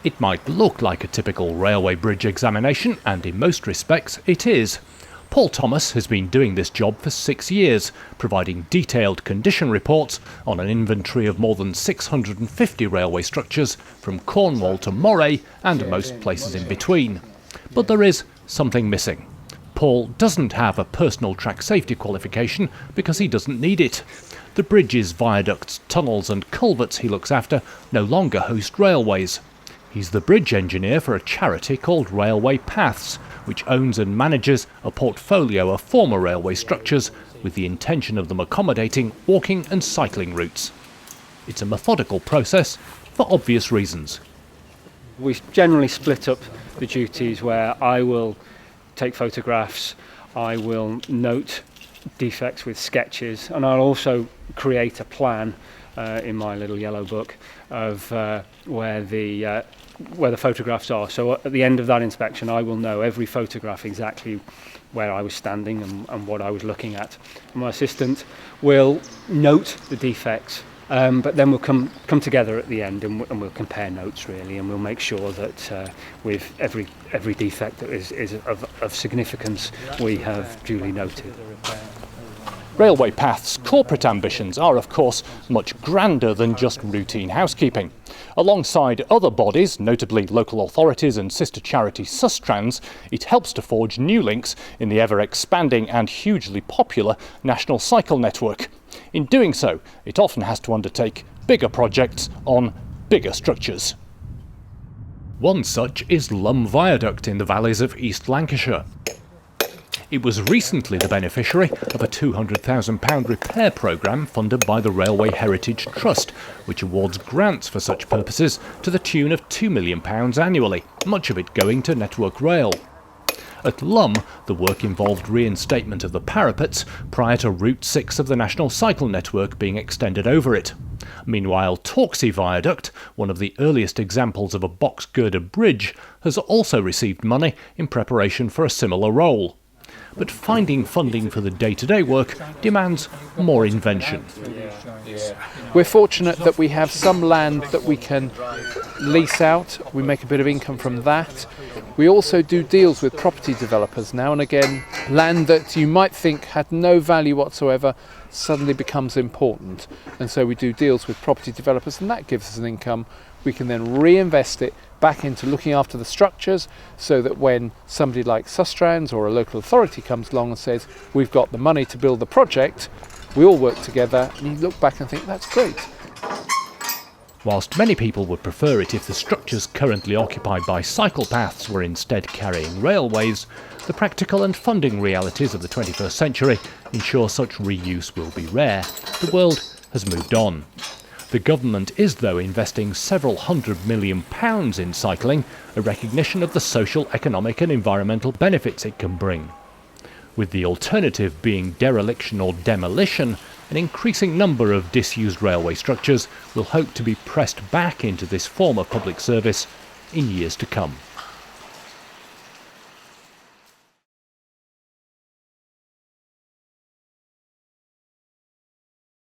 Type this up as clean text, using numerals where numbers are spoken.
It might look like a typical railway bridge examination, and in most respects it is. Paul Thomas has been doing this job for 6 years, providing detailed condition reports on an inventory of more than 650 railway structures from Cornwall to Moray and most places in between. But there is something missing. Paul doesn't have a personal track safety qualification because he doesn't need it. The bridges, viaducts, tunnels and culverts he looks after no longer host railways. He's the bridge engineer for a charity called Railway Paths, which owns and manages a portfolio of former railway structures with the intention of them accommodating walking and cycling routes. It's a methodical process for obvious reasons. We generally split up the duties where I will take photographs, I will note defects with sketches, and I'll also create a plan in my little yellow book of where the photographs are. So at the end of that inspection I will know every photograph exactly where I was standing and what I was looking at. And my assistant will note the defects, but then we'll come together at the end and we'll compare notes really, and we'll make sure that with every defect that is of significance we have duly noted. Railway Path's corporate ambitions are, of course, much grander than just routine housekeeping. Alongside other bodies, notably local authorities and sister charity Sustrans, it helps to forge new links in the ever-expanding and hugely popular National Cycle Network. In doing so, it often has to undertake bigger projects on bigger structures. One such is Lum Viaduct in the valleys of East Lancashire. It was recently the beneficiary of a £200,000 repair programme funded by the Railway Heritage Trust, which awards grants for such purposes to the tune of £2 million annually, much of it going to Network Rail. At Lum, the work involved reinstatement of the parapets prior to Route 6 of the National Cycle Network being extended over it. Meanwhile, Torksey Viaduct, one of the earliest examples of a box-girder bridge, has also received money in preparation for a similar role. But finding funding for the day-to-day work demands more invention. We're fortunate that we have some land that we can lease out. We make a bit of income from that. We also do deals with property developers now and again. Land that you might think had no value whatsoever suddenly becomes important. And so we do deals with property developers, and that gives us an income. We can then reinvest it back into looking after the structures, so that when somebody like Sustrans or a local authority comes along and says, we've got the money to build the project, we all work together and you look back and think, that's great. Whilst many people would prefer it if the structures currently occupied by cycle paths were instead carrying railways, the practical and funding realities of the 21st century ensure such reuse will be rare. The world has moved on. The government is, though, investing several £100 million in cycling, a recognition of the social, economic and environmental benefits it can bring. With the alternative being dereliction or demolition, an increasing number of disused railway structures will hope to be pressed back into this form of public service in years to come.